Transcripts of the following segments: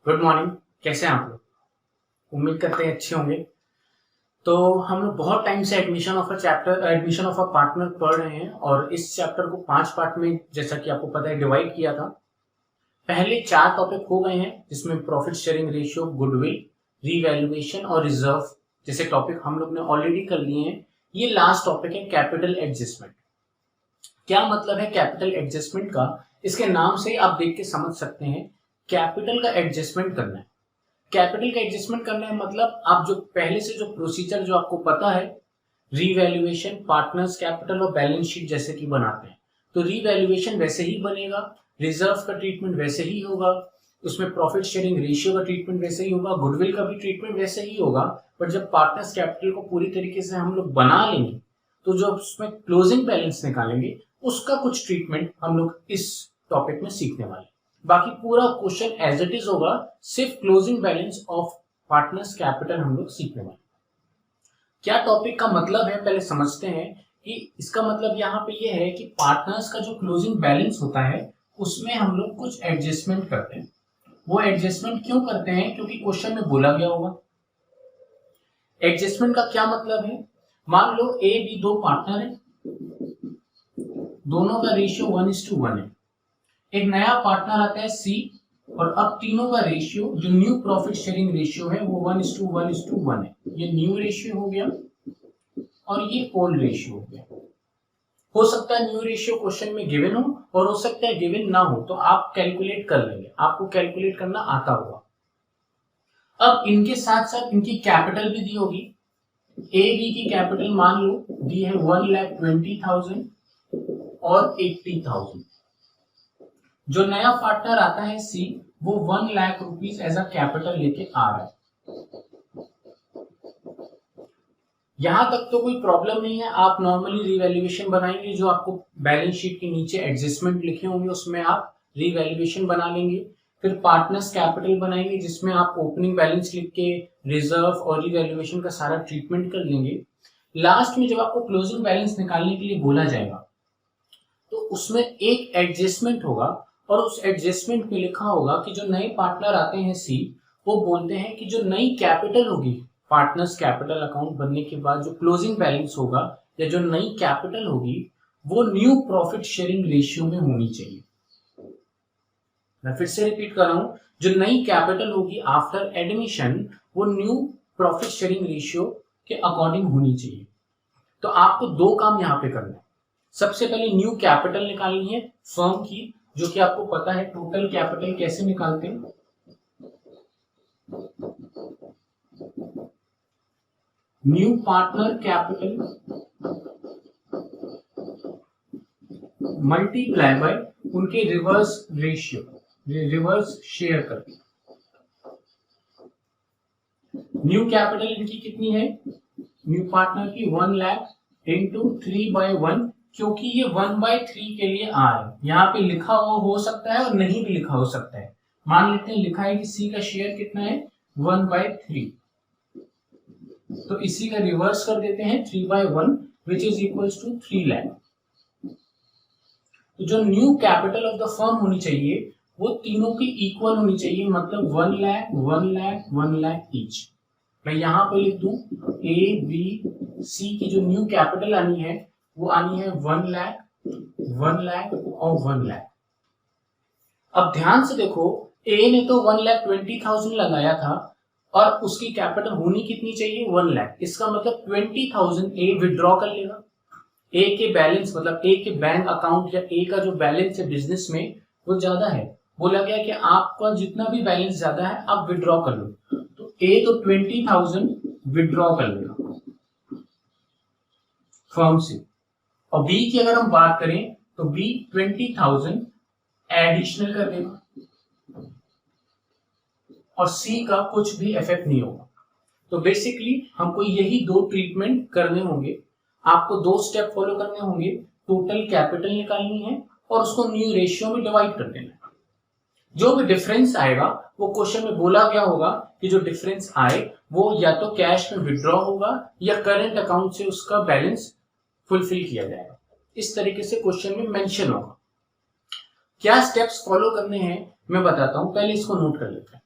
Good morning. कैसे हैं आप लोग? उम्मीद करते हैं अच्छे होंगे। तो हम लोग बहुत टाइम से एडमिशन ऑफ अ पार्टनर पढ़ रहे हैं और इस चैप्टर को 5 पार्ट में, जैसा कि आपको पता है, डिवाइड किया था। पहले 4 टॉपिक हो गए हैं, जिसमें profit sharing ratio, goodwill, revaluation और रिजर्व जैसे टॉपिक हम लोग ने ऑलरेडी कर लिए हैं। ये लास्ट टॉपिक है कैपिटल एडजस्टमेंट। क्या मतलब है कैपिटल एडजस्टमेंट का? इसके नाम से आप देख के समझ सकते हैं। कैपिटल का एडजस्टमेंट करना है। कैपिटल का एडजस्टमेंट करना है मतलब आप जो पहले से जो प्रोसीजर जो आपको पता है, रीवैल्यूएशन, पार्टनर्स कैपिटल और बैलेंस शीट जैसे कि बनाते हैं, तो रीवैल्यूएशन वैसे ही बनेगा, रिजर्व का ट्रीटमेंट वैसे ही होगा, उसमें प्रॉफिट शेयरिंग रेशियो का ट्रीटमेंट वैसे ही होगा, गुडविल का भी ट्रीटमेंट वैसे ही होगा। बट जब पार्टनर्स कैपिटल को पूरी तरीके से हम लोग बना लेंगे, तो जो उसमें क्लोजिंग बैलेंस निकालेंगे, उसका कुछ ट्रीटमेंट हम लोग इस टॉपिक में सीखने वाले। बाकी पूरा क्वेश्चन एज इट इज होगा, सिर्फ closing balance of partners capital हम लोग सीखने वाले। क्या टॉपिक का मतलब है पहले समझते हैं। कि इसका मतलब यहाँ पे ये है कि पार्टनर्स का जो क्लोजिंग बैलेंस होता है, उसमें हम लोग कुछ एडजस्टमेंट करते हैं। वो एडजस्टमेंट क्यों करते हैं? क्योंकि क्वेश्चन में बोला गया होगा। एडजस्टमेंट का क्या मतलब है? मान लो ए बी दो पार्टनर है, दोनों का रेशियो 1:1 है। एक नया पार्टनर आता है सी, और अब तीनों का रेशियो, जो न्यू प्रॉफिट शेयरिंग रेशियो है, वो 1:1 है। ये न्यू रेशियो हो गया और ये ओल्ड रेशियो हो गया। हो सकता है न्यू रेशियो क्वेश्चन में गिवन हो और हो सकता है गिवन ना हो, तो आप कैलकुलेट कर लेंगे, आपको कैलकुलेट करना आता होगा। अब इनके साथ साथ इनकी कैपिटल भी दी होगी। ए बी की कैपिटल मान लो दी है 1,20,000 और 80,000। जो नया पार्टनर आता है सी, वो 1 lakh rupees as a capital लेके आ रहा है। यहां तक तो कोई प्रॉब्लम नहीं है। आप नॉर्मली रिवैल्यूएशन बनाएंगे, जो आपको बैलेंस शीट के नीचे एडजस्टमेंट लिखे होंगे उसमें आप रिवैल्यूएशन बना लेंगे। फिर पार्टनर्स कैपिटल बनाएंगे, जिसमें आप ओपनिंग बैलेंस लिख के रिजर्व और रिवैल्यूएशन का सारा ट्रीटमेंट कर लेंगे। लास्ट में जब आपको क्लोजिंग बैलेंस निकालने के लिए बोला जाएगा, तो उसमें एक एडजस्टमेंट होगा और उस एडजस्टमेंट में लिखा होगा कि जो नए पार्टनर आते हैं सी, वो बोलते हैं कि जो नई कैपिटल होगी पार्टनर्स कैपिटल अकाउंट बनने के बाद, जो क्लोजिंग बैलेंस होगा या जो नई कैपिटल होगी, वो न्यू प्रॉफिट शेयरिंग रेशियो में होनी चाहिए। मैं फिर से रिपीट कर रहा हूं, जो नई कैपिटल होगी आफ्टर एडमिशन, वो न्यू प्रॉफिट शेयरिंग रेशियो के अकॉर्डिंग होनी चाहिए। तो आपको 2 काम यहाँ पे करना है। सबसे पहले न्यू कैपिटल निकालनी है फर्म की, जो कि आपको पता है टोटल कैपिटल कैसे निकालते हैं। New partner capital multiply by उनके रिवर्स रेशियो, रिवर्स शेयर करके। न्यू कैपिटल इनकी कितनी है? न्यू पार्टनर की 1 लाख इंटू 3/1, क्योंकि ये 1/3 के लिए आ रहा है। यहाँ पे लिखा हो सकता है और नहीं भी लिखा हो सकता है। मान लेते हैं लिखा है कि सी का शेयर कितना है, 1/3, तो इसी का रिवर्स कर देते हैं 3/1, which is equals to 3 lakh. तो जो new capital of the firm होनी चाहिए, वो तीनों की इक्वल होनी चाहिए, मतलब 1 लाख 1 लाख 1 लाख ईच। मैं यहां पे लिख दूं ए बी सी की जो न्यू कैपिटल आनी है, वो आनी है 1 लाख 1 लाख और 1 लाख। अब ध्यान से देखो, ए ने तो 1,20,000 लगाया था और उसकी कैपिटल होनी कितनी चाहिए, 1 लाख। इसका मतलब 20,000 ए विड्रॉ कर लेगा। ए के बैलेंस मतलब ए के बैंक अकाउंट या ए का जो बैलेंस है बिजनेस में, वो ज्यादा है। बोला गया कि आपका जितना भी बैलेंस ज्यादा है आप विड्रॉ कर लो। तो ए तो 20,000 विड्रॉ कर लेगा फर्म से। और बी की अगर हम बात करें, तो बी 20,000 एडिशनल कर देगा और सी का कुछ भी इफेक्ट नहीं होगा। तो बेसिकली हमको यही 2 ट्रीटमेंट करने होंगे। आपको 2 स्टेप फॉलो करने होंगे। टोटल कैपिटल निकालनी है और उसको न्यू रेशियो में डिवाइड कर देना है। जो भी डिफरेंस आएगा, वो क्वेश्चन में बोला गया होगा कि जो डिफरेंस आए वो या तो कैश में विड्रॉ होगा या करंट अकाउंट से उसका बैलेंस फुलफिल किया जाएगा। इस तरीके से क्वेश्चन में मेंशन होगा। क्या स्टेप्स फॉलो करने हैं मैं बताता हूं, पहले इसको नोट कर लेते हैं।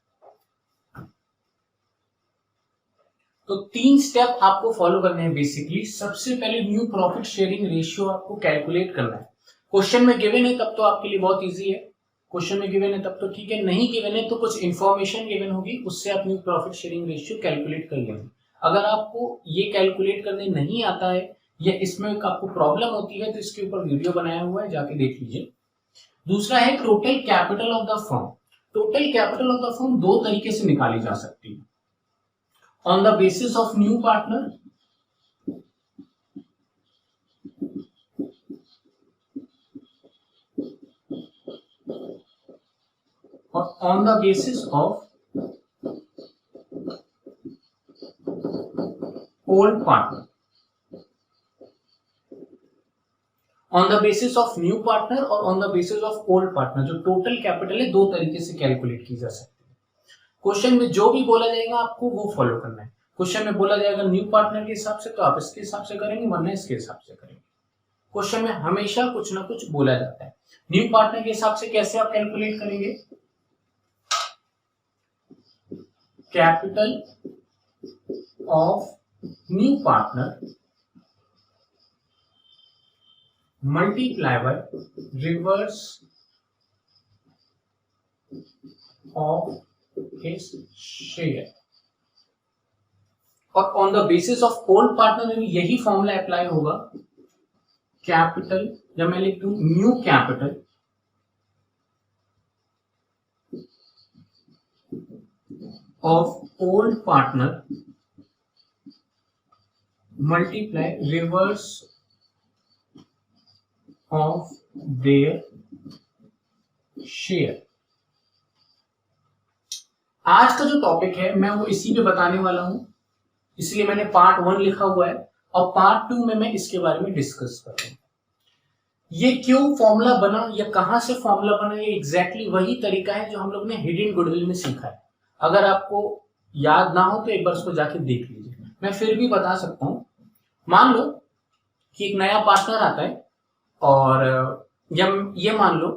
तो 3 स्टेप आपको फॉलो करने हैं बेसिकली। सबसे पहले न्यू प्रॉफिट शेयरिंग रेशियो आपको कैलकुलेट करना है। क्वेश्चन में गिवन है तब तो आपके लिए बहुत इजी है, क्वेश्चन में गिवन है तब तो ठीक है, नहीं गिवन है तो कुछ इंफॉर्मेशन गिवन होगी, उससे आप new profit sharing ratio calculate कर लेंगे। अगर आपको ये कैलकुलेट करने नहीं आता है या इसमें आपको प्रॉब्लम होती है तो इसके ऊपर वीडियो बनाया हुआ है, जाके देख लीजिए। दूसरा है total capital of the firm. Total capital of the firm दो तरीके से निकाली जा सकती है, on the basis of new partner और on the basis of old partner. On the basis of new partner और on the basis of old partner, जो टोटल कैपिटल है दो तरीके से कैलकुलेट की जा सकती है। क्वेश्चन में जो भी बोला जाएगा आपको वो फॉलो करना है। क्वेश्चन में बोला जाएगा न्यू पार्टनर के हिसाब से तो आप इसके हिसाब से करेंगे, वरना इसके हिसाब से करेंगे। क्वेश्चन में हमेशा कुछ ना कुछ बोला जाता है। न्यू पार्टनर के हिसाब से कैसे आप कैलकुलेट करेंगे, capital of new partner multiply by reverse of his share. और on the basis of old partner में भी यही फॉर्मूला अप्लाई होगा, कैपिटल, जब मैं लिख दूं new capital of old partner multiply reverse of their share. आज का जो टॉपिक है मैं वो इसी पे बताने वाला हूं, इसलिए मैंने पार्ट 1 लिखा हुआ है और पार्ट 2 में मैं इसके बारे में डिस्कस करूंगा। ये क्यों फॉर्मूला बना या कहां से फॉर्मूला बना, ये एग्जैक्टली वही तरीका है जो हम लोग ने हिडन गुडविल में सीखा है। अगर आपको याद ना हो तो एक बार उसको जाके देख लीजिए, मैं फिर भी बता सकता हूं। मान लो कि एक नया पार्टनर आता है और ये मान लो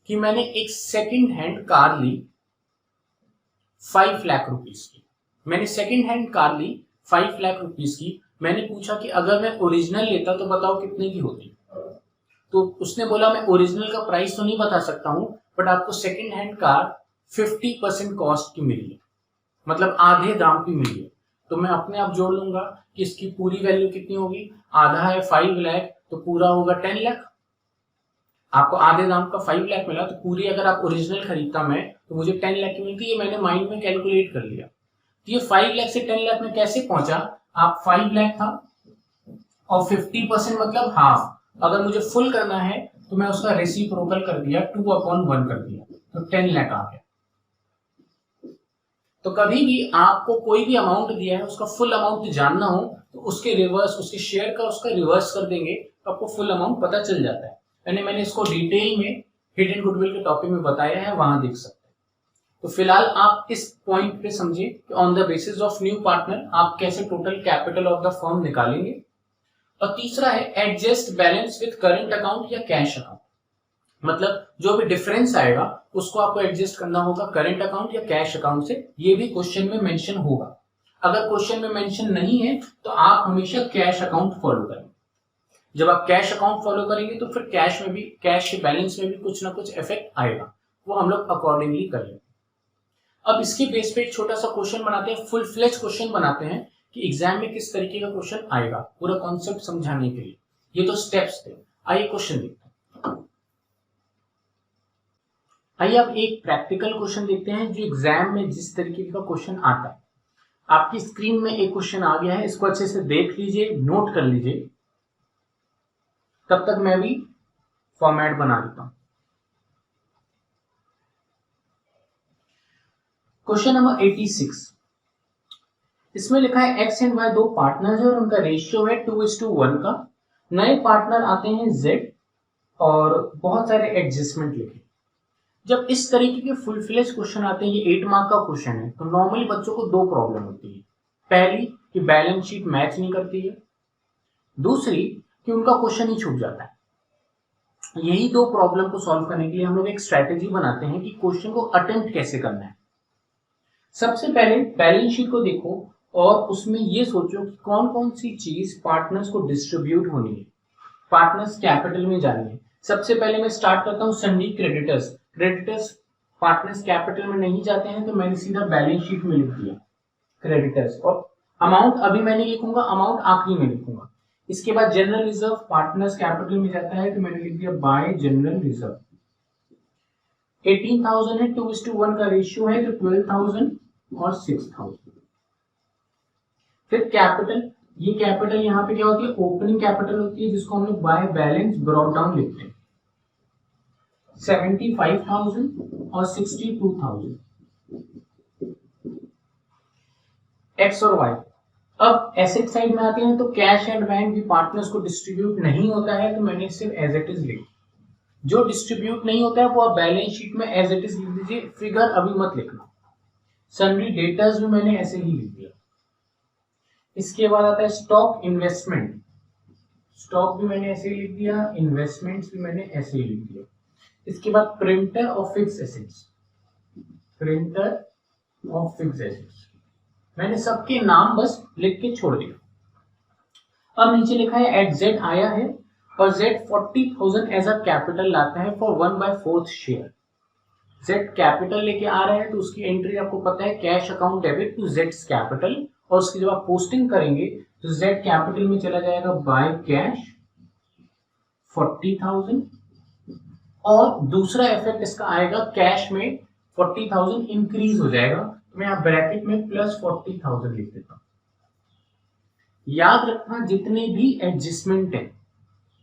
कि मैंने एक सेकंड हैंड कार ली 5 लाख रुपीस की। मैंने सेकंड हैंड कार ली 5 लाख रुपीस की। मैंने पूछा कि अगर मैं ओरिजिनल लेता तो बताओ कितने की होती। तो उसने बोला मैं ओरिजिनल का प्राइस तो नहीं बता सकता हूं, बट आपको सेकंड हैंड कार 50% कॉस्ट की मिली है, मतलब आधे दाम की मिली है। तो मैं अपने आप जोड़ लूंगा कि इसकी पूरी वैल्यू कितनी होगी, आधा है 5 लाख तो पूरा होगा 10 लाख। आपको आधे दाम का 5 लाख मिला तो पूरी अगर आप ओरिजिनल खरीदता मैं तो मुझे 10 लाख की मिलती। ये मैंने माइंड में कैलकुलेट कर लिया। तो ये 5 लाख से 10 लाख में कैसे पहुंचा, आप 5 लाख था और 50% मतलब हाफ। अगर मुझे फुल करना है तो मैं उसका रेसिप्रोकल कर दिया, 2/1 कर दिया, तो 10 लाख आ गया। तो कभी भी आपको कोई भी अमाउंट दिया है उसका फुल अमाउंट जानना हो तो उसके रिवर्स, उसके शेयर का उसका रिवर्स कर देंगे तो आपको फुल अमाउंट पता चल जाता है। मैंने इसको डिटेल में हिडन गुडविल के टॉपिक में बताया है, वहां देख सकते हैं। तो फिलहाल आप इस पॉइंट पे समझे कि on the basis of new partner आप कैसे total capital of the firm निकालेंगे। और तीसरा है adjust balance with current account या कैश अकाउंट, मतलब जो भी डिफरेंस आएगा उसको आपको एडजस्ट करना होगा करंट अकाउंट या कैश अकाउंट से। ये भी क्वेश्चन में मेंशन होगा। अगर क्वेश्चन में मेंशन नहीं है तो आप हमेशा कैश अकाउंट फॉलो करें। जब आप कैश अकाउंट फॉलो करेंगे तो फिर कैश में भी, कैश के बैलेंस में भी कुछ ना कुछ इफेक्ट आएगा, वो हम लोग अकॉर्डिंगली करेंगे। अब इसके बेस पे एक छोटा सा क्वेश्चन बनाते हैं, फुल फ्लेज क्वेश्चन बनाते हैं कि एग्जाम में किस तरीके का क्वेश्चन आएगा, पूरा कॉन्सेप्ट समझाने के लिए। ये तो स्टेप्स थे, आइए क्वेश्चन देखते हैं। आइए अब एक प्रैक्टिकल क्वेश्चन देखते हैं जो एग्जाम में जिस तरीके का क्वेश्चन आता है। आपकी स्क्रीन में एक क्वेश्चन आ गया है, इसको अच्छे से देख लीजिए, नोट कर लीजिए, तब तक मैं भी फॉर्मेट बना देता हूं। क्वेश्चन नंबर 86, इसमें लिखा है एक्स एंड वाई दो पार्टनर है और उनका रेशियो है 2:1 का। नए पार्टनर आते हैं जेड और बहुत सारे एडजस्टमेंट लिखे। जब इस तरीके के फुल फ्लेज क्वेश्चन आते हैं, ये 8 मार्क का क्वेश्चन है, तो नॉर्मली बच्चों को दो प्रॉब्लम होती है। पहली कि बैलेंस शीट मैच नहीं करती है, दूसरी कि उनका क्वेश्चन ही छूट जाता है। यही दो प्रॉब्लम को सॉल्व करने के लिए हम लोग एक स्ट्रेटेजी बनाते हैं कि क्वेश्चन को अटेम्प्ट कैसे करना है। सबसे पहले बैलेंस शीट को देखो और उसमें ये सोचो कि कौन कौन सी चीज पार्टनर्स को डिस्ट्रीब्यूट होनी है, पार्टनर्स कैपिटल में जानी है। सबसे पहले मैं स्टार्ट करता हूँ सन्डी क्रेडिटर्स। क्रेडिटर्स पार्टनर्स कैपिटल में नहीं जाते हैं, तो मैंने सीधा बैलेंस शीट में लिख दिया क्रेडिटर्स, और अमाउंट अभी मैं नहीं लिखूंगा, अमाउंट आखिरी में लिखूंगा। इसके बाद जनरल रिजर्व पार्टनर्स कैपिटल में जाता है, तो मैंने लिख दिया बाय जनरल रिजर्व। 18,000 है, 2:1 का रेशियो है, तो 12,000 और 6,000। फिर कैपिटल, ये कैपिटल यहाँ पे क्या होती है, ओपनिंग कैपिटल होती है, जिसको हम लोग बाय बैलेंस ब्रॉट डाउन लिखते हैं। 75,000 और 62,000, एक्स और वाई। अब एसेट साइड में आते हैं, तो कैश एंड बैंक भी पार्टनर्स को डिस्ट्रीब्यूट नहीं होता है, तो मैंने सिर्फ एज इट इज लिखा। जो डिस्ट्रीब्यूट नहीं होता है वो आप बैलेंस शीट में एज इट इज लिख दीजिए, फिगर अभी मत लिखना। सन्ड्री डेटर्स भी मैंने ऐसे ही लिख दिया। इसके बाद आता है स्टॉक इन्वेस्टमेंट। स्टॉक भी मैंने ऐसे ही लिख दिया, इन्वेस्टमेंट्स भी मैंने ऐसे ही लिख दिया। इसके बाद printer of fix assets, printer of fix assets मैंने सबके नाम बस लिख के छोड़ दिया। अब नीचे लिखा है एट जेड आया है, और जेड 40,000 एज अ कैपिटल लाता है फॉर 1/4 शेयर। जेड कैपिटल लेके आ रहा है, तो उसकी एंट्री आपको पता है कैश अकाउंट डेबिट टू जेड्स कैपिटल, और उसकी जब आप पोस्टिंग करेंगे तो जेड कैपिटल में चला जाएगा बाय कैश 40,000, और दूसरा इफेक्ट इसका आएगा कैश में 40,000 इंक्रीज हो जाएगा, तो मैं यहाँ ब्रैकेट में प्लस 40,000 लिख देता हूं। याद रखना जितने भी एडजस्टमेंट है,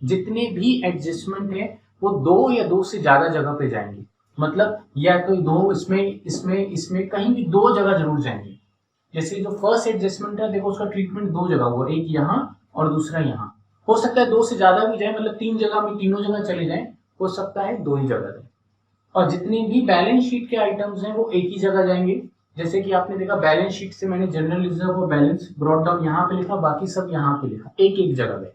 जितने भी एडजस्टमेंट है वो दो या दो से ज्यादा जगह पे जाएंगे, मतलब या तो दो इसमें कहीं भी दो जगह जरूर जाएंगे। जैसे जो फर्स्ट एडजस्टमेंट है, देखो उसका ट्रीटमेंट दो जगह हुआ, एक यहाँ और दूसरा यहाँ। हो सकता है दो से ज्यादा भी जाए, मतलब 3 जगह में तीनों जगह चले जाए, हो सकता है 2 ही जगह जाए। और जितने भी बैलेंस शीट के आइटम्स हैं वो एक ही जगह जाएंगे। जैसे कि आपने देखा बैलेंस शीट से मैंने जनरल रिजर्व और बैलेंस ब्रॉट डाउन यहाँ पे लिखा, बाकी सब यहाँ पे लिखा, एक एक जगह पे।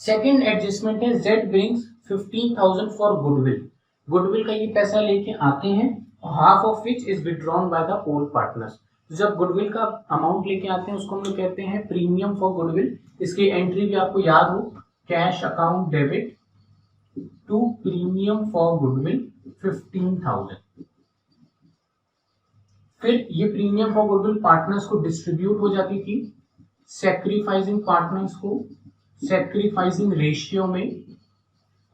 सेकेंड एडजस्टमेंट है Z brings 15,000 for goodwill. Goodwill का ये पैसा लेके आते हैं, half of which is withdrawn by the old partners. जब गुडविल का अमाउंट लेके आते हैं उसको हम लोग कहते हैं प्रीमियम फॉर गुडविल। इसकी एंट्री भी आपको याद हो, cash account debit to premium for goodwill 15,000। फिर ये प्रीमियम फॉर गुडविल पार्टनर्स को डिस्ट्रीब्यूट हो जाती थी, सैक्रिफाइसिंग पार्टनर्स को सैक्रिफाइसिंग रेशियो में।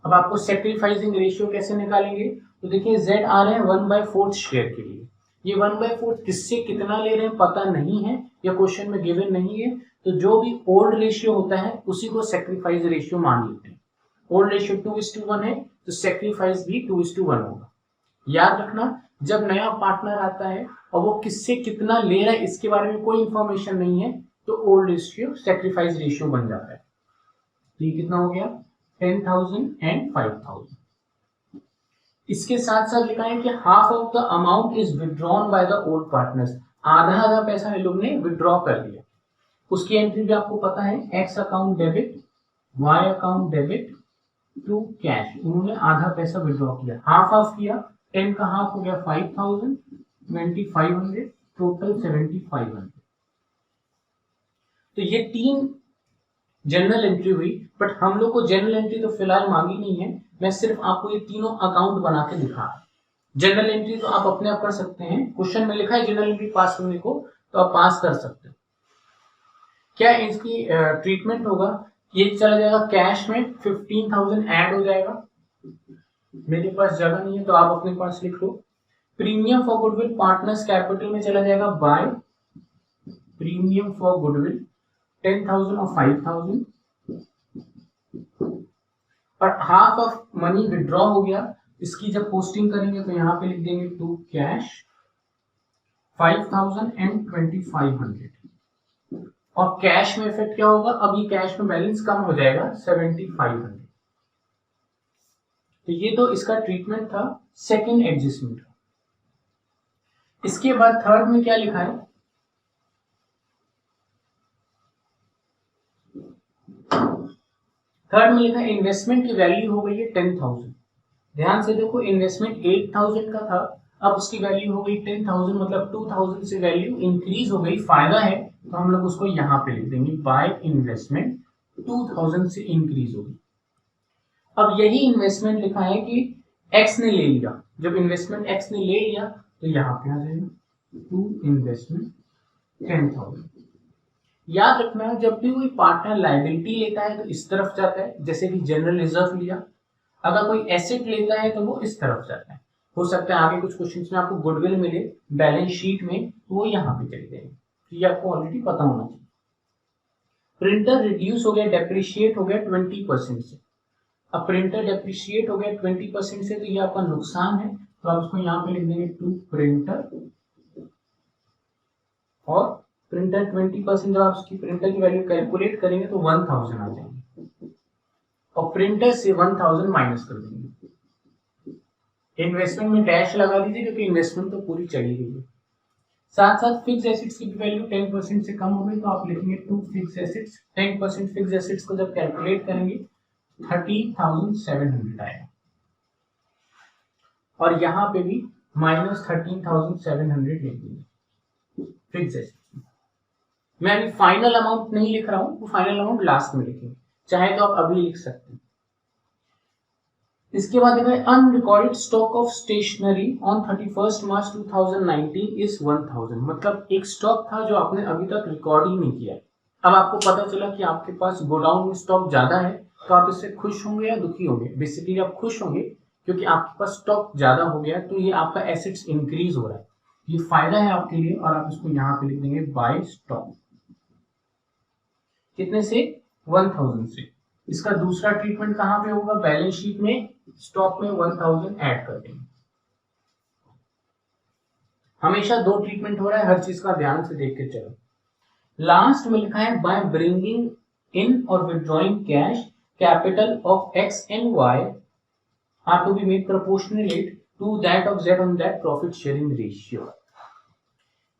अब आपको सैक्रिफाइसिंग रेशियो कैसे निकालेंगे, तो देखिए जेड आ रहे हैं 1/4 शेयर के लिए। ये 1/4 किससे कितना ले रहे हैं पता नहीं है, या क्वेश्चन में गिवन नहीं है, तो जो भी ओल्ड रेशियो होता है उसी को सैक्रिफाइस रेशियो मान लेते हैं। ओल्ड रेशियो 2:1 है, तो सैक्रिफाइस भी 2:1 होगा। याद रखना जब नया पार्टनर आता है और वो किससे कितना ले रहा है इसके बारे में कोई इंफॉर्मेशन नहीं है, तो ओल्ड रेशियो सैक्रिफाइस रेशियो बन जाता है। तो ये कितना हो गया 10,000 एंड 5,000। इसके साथ साथ लिखा है कि half of the amount is withdrawn by the old partners. आधा आधा पैसा इन लोग ने विड्रॉ कर लिया। उसकी एंट्री भी आपको पता है, X account debit Y account debit to cash. उन्होंने आधा पैसा विड्रॉ किया, हाफ ऑफ किया, 10 का हाफ हो गया 5,000, 2,500, टोटल 7,500। तो ये 3 जनरल एंट्री हुई, बट हम लोग को जनरल एंट्री तो फिलहाल मांगी नहीं है, मैं सिर्फ आपको ये तीनों अकाउंट बना के दिखा। जनरल एंट्री तो आप अपने आप कर सकते हैं, क्वेश्चन में लिखा है जनरल एंट्री पास करने को, तो आप पास कर सकते हो। क्या इसकी ट्रीटमेंट होगा, ये चला जाएगा कैश में 15,000 ऐड हो जाएगा। मेरे पास जगह नहीं है तो आप अपने पास लिख लो। Premium for goodwill partners capital में चला जाएगा बाय प्रीमियम फॉर गुडविल 10,000 और 5,000, और हाफ ऑफ मनी विड्रॉ हो गया। इसकी जब पोस्टिंग करेंगे तो यहाँ पे लिख देंगे टू कैश 5,000 एंड 2,500, और कैश में इफेक्ट क्या होगा, अब ये कैश में बैलेंस कम हो जाएगा 7,500। तो ये तो इसका ट्रीटमेंट था सेकेंड एडजस्टमेंट का। इसके बाद थर्ड में क्या लिखा है, थर्ड में लिखा है इन्वेस्टमेंट की वैल्यू हो गई है 10,000। ध्यान से देखो, इन्वेस्टमेंट 8,000 का था, अब उसकी वैल्यू हो गई 10,000, मतलब 2,000 से वैल्यू इंक्रीज हो गई, फायदा है, तो हम लोग उसको यहाँ पे लिख देंगे बाय इन्वेस्टमेंट 2,000 से इंक्रीज होगी। अब यही इन्वेस्टमेंट लिखा है कि एक्स ने ले लिया, जब इन्वेस्टमेंट एक्स ने ले लिया तो यहाँ पे आ जाएगा टू इन्वेस्टमेंट 10,000। याद रखना जब भी कोई पार्टनर लायबिलिटी लेता है तो इस तरफ जाता है, जैसे कि जनरल रिजर्व लिया, अगर कोई एसेट लेता है तो वो इस तरफ जाता है। हो सकता है आगे कुछ क्वेश्चंस में आपको गुडविल मिले बैलेंस शीट में, तो वो यहाँ पे चले जाएंगे, ये आपको ऑलरेडी पता होना चाहिए। प्रिंटर रिड्यूस हो गया, डेप्रिशिएट हो गया 20% से। अब प्रिंटर डेप्रिशिएट हो गया 20% से, तो ये आपका नुकसान है, तो आप उसको यहाँ पे लिख देंगे टू प्रिंटर, और प्रिंटर 20%, जब आप उसकी प्रिंटर की वैल्यू कैलकुलेट करेंगे तो 1000 आ जाएंगे, और प्रिंटर से 1000 माइनस कर देंगे। इन्वेस्टमेंट में डैश लगा दीजिए क्योंकि इन्वेस्टमेंट तो पूरी चली गई है। साथ साथ फिक्स एसेट्स की भी वैल्यू 10% से कम हो गई, तो आप लिखेंगे to fix assets. 10% fix assets को जब कैलकुलेट करेंगे 13,700 आएगा, और यहाँ पे भी माइनस 13,700 लिख देंगे फिक्स एसेट्स। मैं अभी फाइनल अमाउंट नहीं लिख रहा हूँ, वो फाइनल अमाउंट लास्ट में लिखेंगे, चाहे तो आप अभी लिख सकते हैं। इसके बाद देखा है unrecorded stock of stationery on 31 March 2019 is 1000, मतलब एक स्टॉक था जो आपने अभी तक रिकॉर्ड ही नहीं किया। अब आपको पता चला कि आपके पास गोडाउन में स्टॉक ज्यादा है, तो आप इससे खुश होंगे या दुखी होंगे? बेसिकली आप खुश होंगे क्योंकि आपके पास स्टॉक ज्यादा हो गया, तो ये आपका एसेट्स इंक्रीज हो रहा है, ये फायदा है आपके लिए, और आप इसको यहाँ पे लिख देंगे बाय स्टॉक। कितने से? 1000 से। इसका दूसरा ट्रीटमेंट कहां पे होगा? बैलेंस शीट में स्टॉक में 1000 ऐड कर देंगे। हमेशा दो ट्रीटमेंट हो रहा है, हर चीज का ध्यान से देख के चलो। लास्ट में लिखा है बाय ब्रिंगिंग इन और withdrawing cash capital of X and Y are to be made proportional to that of Z on that profit sharing ratio.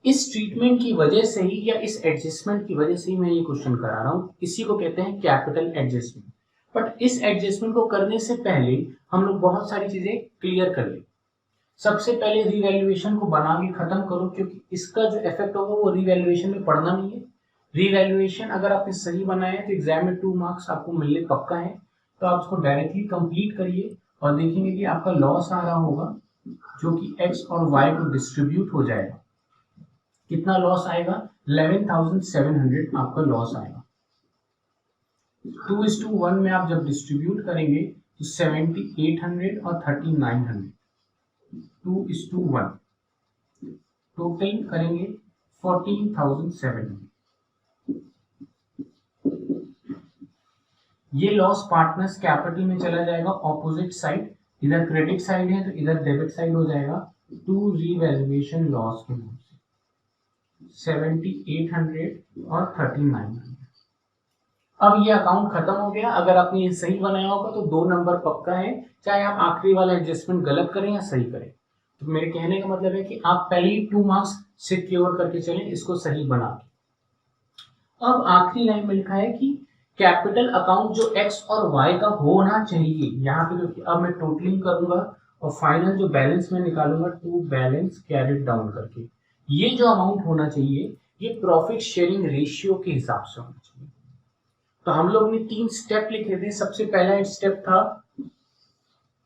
इस ट्रीटमेंट की वजह से ही या इस एडजस्टमेंट की वजह से ही मैं ये क्वेश्चन करा रहा हूँ, इसी को कहते हैं कैपिटल एडजस्टमेंट। बट इस एडजस्टमेंट को करने से पहले हम लोग बहुत सारी चीजें क्लियर कर ले। सबसे पहले रीवैल्यूएशन को बना के खत्म करो, क्योंकि इसका जो इफेक्ट होगा वो रीवैल्यूएशन में पड़ना नहीं है। रीवैल्यूएशन अगर आपने सही बनाया है तो एग्जाम में 2 मार्क्स आपको मिलने पक्का है, तो आप उसको डायरेक्टली कंप्लीट करिए और देखेंगे कि आपका लॉस आ रहा होगा जो कि एक्स और वाई को डिस्ट्रीब्यूट हो जाएगा। कितना लॉस आएगा? 11,700 आपका लॉस आएगा। 2:1 में आप जब डिस्ट्रीब्यूट करेंगे तो 7,800 और 3,900 2:1 टोटल करेंगे 14,700। ये लॉस पार्टनर्स कैपिटल में चला जाएगा ऑपोजिट साइड, इधर क्रेडिट साइड है तो इधर डेबिट साइड हो जाएगा, टू रीवैल्यूएशन लॉस के नाम से 7,800 और 3,900। अब ये अकाउंट खत्म हो गया। अगर आपने ये सही बनाया होगा तो 2 नंबर पक्का है, चाहे आप आखिरी वाला एडजस्टमेंट गलत करें या सही करें। तो मेरे कहने का मतलब है कि आप पहले ही 2 मार्क्स सिक्योर करके चलें, इसको सही बना के। अब आखिरी लाइन में लिखा है कि कैपिटल अकाउंट जो एक्स और वाई का होना चाहिए, यहाँ पे क्योंकि अब मैं टोटलिंग करूंगा और फाइनल जो बैलेंस में निकालूंगा टू बैलेंस कैरिड डाउन करके, ये जो अमाउंट होना चाहिए ये प्रॉफिट शेयरिंग रेशियो के हिसाब से होना चाहिए। तो हम लोग ने 3 स्टेप लिखे थे। सबसे पहला स्टेप था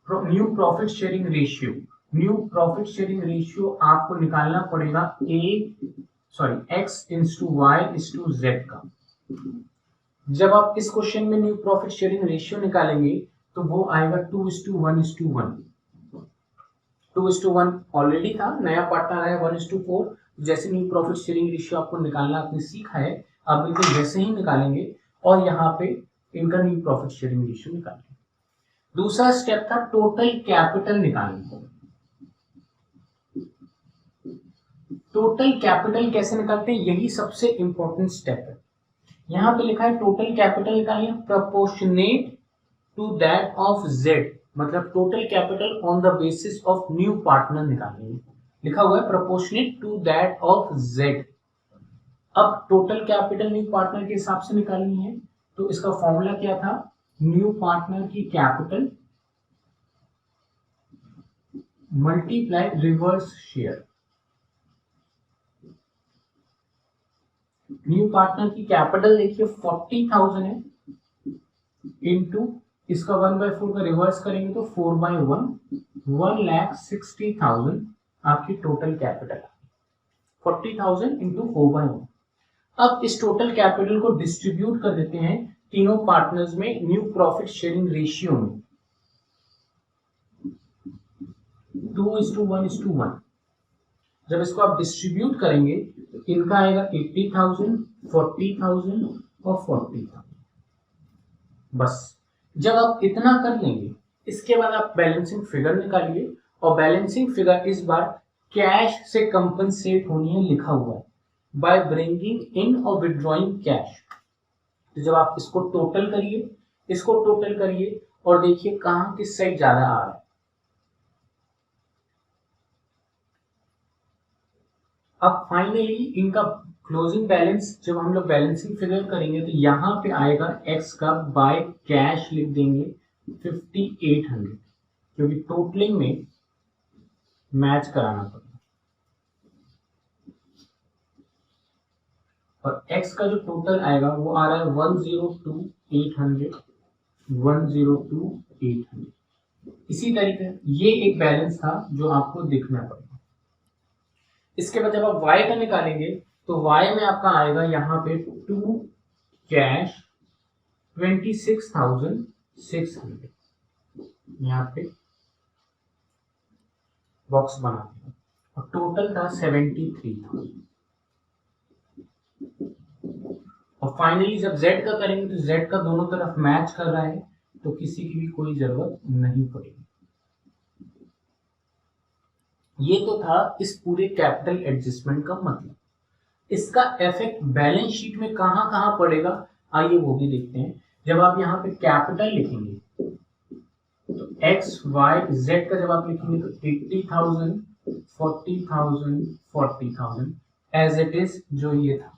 new profit sharing ratio. New profit sharing ratio आपको निकालना पड़ेगा X into Y into Z का। जब आप इस क्वेश्चन में न्यू प्रॉफिट शेयरिंग रेशियो निकालेंगे तो वो आएगा 2:1:1। 2:1 ऑलरेडी था, नया पार्टनर आया 1:4। जैसे न्यू प्रॉफिट शेयरिंग रेशियो आपको निकालना आपने सीखा है, आप बिल्कुल वैसे ही निकालेंगे और यहाँ पे इनका न्यू प्रॉफिट शेयरिंग रेशियो निकालेंगे। दूसरा स्टेप था टोटल कैपिटल निकालने। टोटल कैपिटल कैसे निकालते हैं, यही सबसे इंपॉर्टेंट स्टेप है। यहाँ पे लिखा है टोटल कैपिटल निकालिए proportionate to that of Z, मतलब total capital on the basis of new partner निकालेंगे। लिखा हुआ है proportionate to that of Z. अब टोटल कैपिटल न्यू पार्टनर के हिसाब से निकालनी है, तो इसका फॉर्मूला क्या था? न्यू पार्टनर की capital multiply reverse share. New partner की कैपिटल देखिए 40,000 है, इनटू इसका 1/4 का रिवर्स करेंगे तो 4/1, 1,60,000 आपकी टोटल कैपिटल। 40,000 इंटू 4/1। अब इस टोटल कैपिटल को डिस्ट्रीब्यूट कर देते हैं तीनों पार्टनर्स में न्यू प्रॉफिट शेयरिंग रेशियो में 2:1:1। जब इसको आप डिस्ट्रीब्यूट करेंगे तो इनका आएगा 80,000, 40,000 और 40,000। बस जब आप इतना कर लेंगे इसके बाद आप बैलेंसिंग फिगर निकालिए, और बैलेंसिंग फिगर इस बार कैश से कंपनसेट होनी है लिखा हुआ है, बाय ब्रिंगिंग इन और विड्रॉइंग कैश। तो जब आप इसको टोटल करिए, इसको टोटल करिए और देखिए कहां किस साइड ज्यादा आ रहा है। अब फाइनली इनका क्लोजिंग बैलेंस जब हम लोग बैलेंसिंग फिगर करेंगे तो यहाँ पे आएगा एक्स का बाय कैश लिख देंगे 5,800, क्योंकि टोटलिंग में मैच कराना पड़ेगा। और एक्स का जो टोटल आएगा वो आ रहा है 102,800, 102,800। इसी तरीके ये एक बैलेंस था जो आपको दिखना पड़ेगा। इसके बाद जब आप y का निकालेंगे तो y में आपका आएगा यहाँ पे 2 कैश 26,600। यहाँ पे बॉक्स बना दिया और टोटल था 73,000। और फाइनली जब z का करेंगे तो z का दोनों तरफ मैच कर रहा है, तो किसी की भी कोई जरूरत नहीं पड़ेगी। ये तो था इस पूरे कैपिटल एडजस्टमेंट का मतलब। इसका इफेक्ट बैलेंस शीट में कहां कहां पड़ेगा आइए वो भी देखते हैं। जब आप यहाँ पे कैपिटल लिखेंगे तो एक्स वाई जेड का जब आप लिखेंगे तो 80,000, 40,000, 40,000 एज इट इज जो ये था।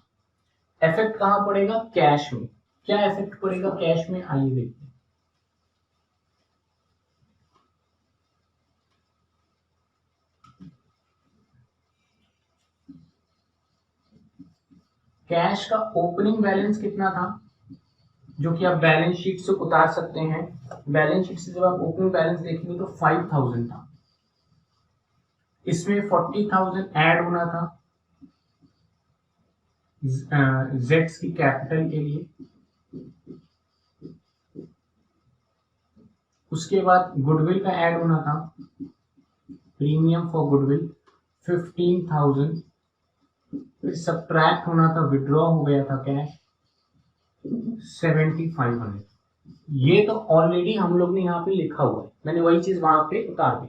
इफेक्ट कहां पड़ेगा? कैश में। क्या इफेक्ट पड़ेगा कैश में आइए देखते हैं। कैश का ओपनिंग बैलेंस कितना था जो कि आप बैलेंस शीट से उतार सकते हैं। बैलेंस शीट से जब आप ओपनिंग बैलेंस देखेंगे तो 5,000 था। इसमें 40,000 ऐड होना था जेड्स की कैपिटल के लिए। उसके बाद गुडविल का ऐड होना था, प्रीमियम फॉर गुडविल 15,000। फिर सब्ट्रैक्ट होना था, विड्रॉ हो गया था कैश 7,500। ये तो ऑलरेडी हम लोग ने यहाँ पे लिखा हुआ है, मैंने वही चीज वहां पे उतार दी।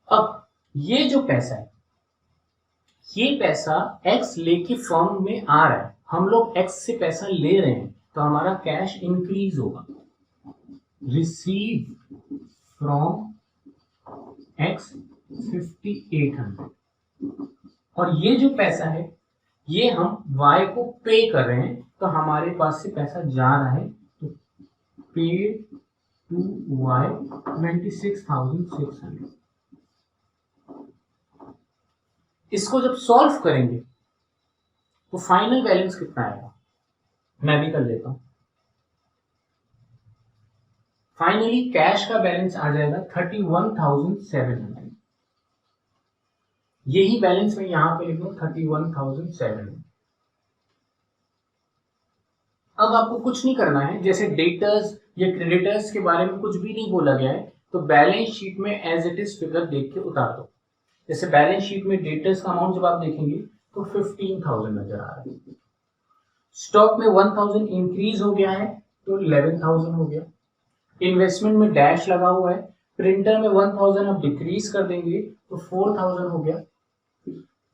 अब ये जो पैसा है, ये पैसा एक्स लेके फर्म में आ रहा है, हम लोग एक्स से पैसा ले रहे हैं तो हमारा कैश इंक्रीज होगा। Receive from x 5,800। और ये जो पैसा है ये हम y को पे कर रहे हैं, तो हमारे पास से पैसा जा रहा है तो पे टू y 96,600। इसको जब सॉल्व करेंगे तो फाइनल बैलेंस कितना आएगा, मैं भी कर लेता हूं। फाइनली कैश का बैलेंस आ जाएगा 31,700। यही बैलेंस मैं यहां पे लिख दूं 31,700। अब आपको कुछ नहीं करना है, जैसे डेटर्स या क्रेडिटर्स के बारे में कुछ भी नहीं बोला गया है तो बैलेंस शीट में एज इट इज फिगर देख के उतार दो। जैसे बैलेंस शीट में डेटर्स का अमाउंट जब आप देखेंगे तो 15,000 नजर आ रहा है। स्टॉक में 1,000 इंक्रीज हो गया है तो 11,000 हो गया। इन्वेस्टमेंट में डैश लगा हुआ है। प्रिंटर में 1,000 आप डिक्रीज कर देंगे तो 4,000 हो गया।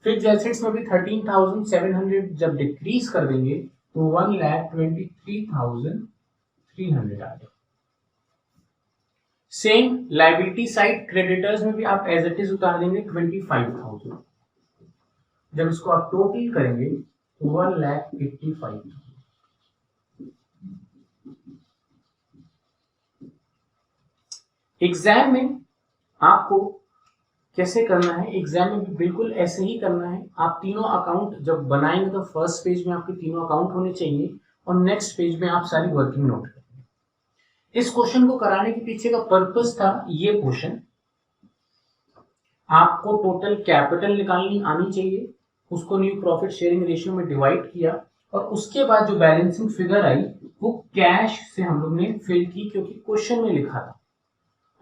फिक्स्ड एसेट्स में भी 13,700 जब डिक्रीज कर देंगे तो 1,23,300 आ गया। सेम लायबिलिटी साइड क्रेडिटर्स में भी आप एज इट इज उतार देंगे 25,000। जब इसको आप टोटल करेंगे तो 1,85,000। एग्जाम में आपको कैसे करना है, एग्जाम में भी बिल्कुल ऐसे ही करना है। आप तीनों अकाउंट जब बनाएंगे तो फर्स्ट पेज में आपके तीनों अकाउंट होने चाहिए और नेक्स्ट पेज में आप सारी वर्किंग नोट करेंगे। इस क्वेश्चन को कराने के पीछे का पर्पस था ये क्वेश्चन, आपको टोटल कैपिटल निकालनी आनी चाहिए, उसको न्यू प्रॉफिट शेयरिंग रेशियो में डिवाइड किया और उसके बाद जो बैलेंसिंग फिगर आई वो कैश से हम लोग ने फिल की, क्योंकि क्वेश्चन में लिखा था।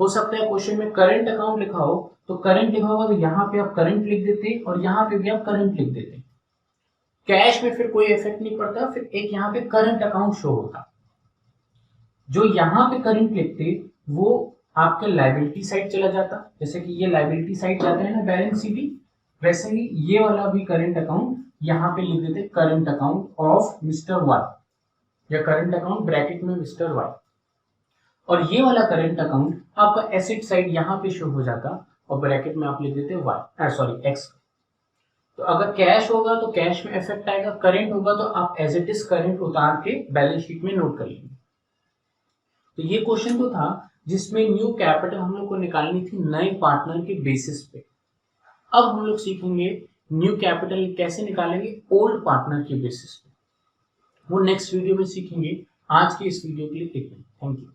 हो सकता है क्वेश्चन में करंट अकाउंट लिखा हो, तो करंट लिखा होगा तो यहाँ पे आप करंट लिख देते और यहाँ पे भी आप करंट लिख देते। कैश में फिर कोई इफेक्ट नहीं पड़ता, फिर एक यहाँ पे करंट अकाउंट शो होता। जो यहाँ पे करंट लिखते वो आपके लायबिलिटी साइड चला जाता, जैसे कि ये लायबिलिटी साइड जाता है ना बैलेंस शीट, वैसे ही ये वाला भी करंट अकाउंट यहाँ पे लिख देते current account of mister Y, या करंट अकाउंट ब्रैकेट में मिस्टर वाई, और ये वाला करंट अकाउंट आपका एसेट साइड यहाँ पे शो हो जाता और ब्रैकेट में आप लिख देते एक्स। तो अगर कैश होगा तो कैश में इफेक्ट आएगा, करंट होगा तो आप एज इट इज करंट उतार के बैलेंस शीट में नोट कर लेंगे। तो ये क्वेश्चन तो था जिसमें न्यू कैपिटल हम लोग को निकालनी थी नए पार्टनर के बेसिस पे। अब हम लोग सीखेंगे न्यू कैपिटल कैसे निकालेंगे ओल्ड पार्टनर के बेसिस पे, वो नेक्स्ट वीडियो में सीखेंगे। आज के इस वीडियो के लिए इतना, थैंक यू।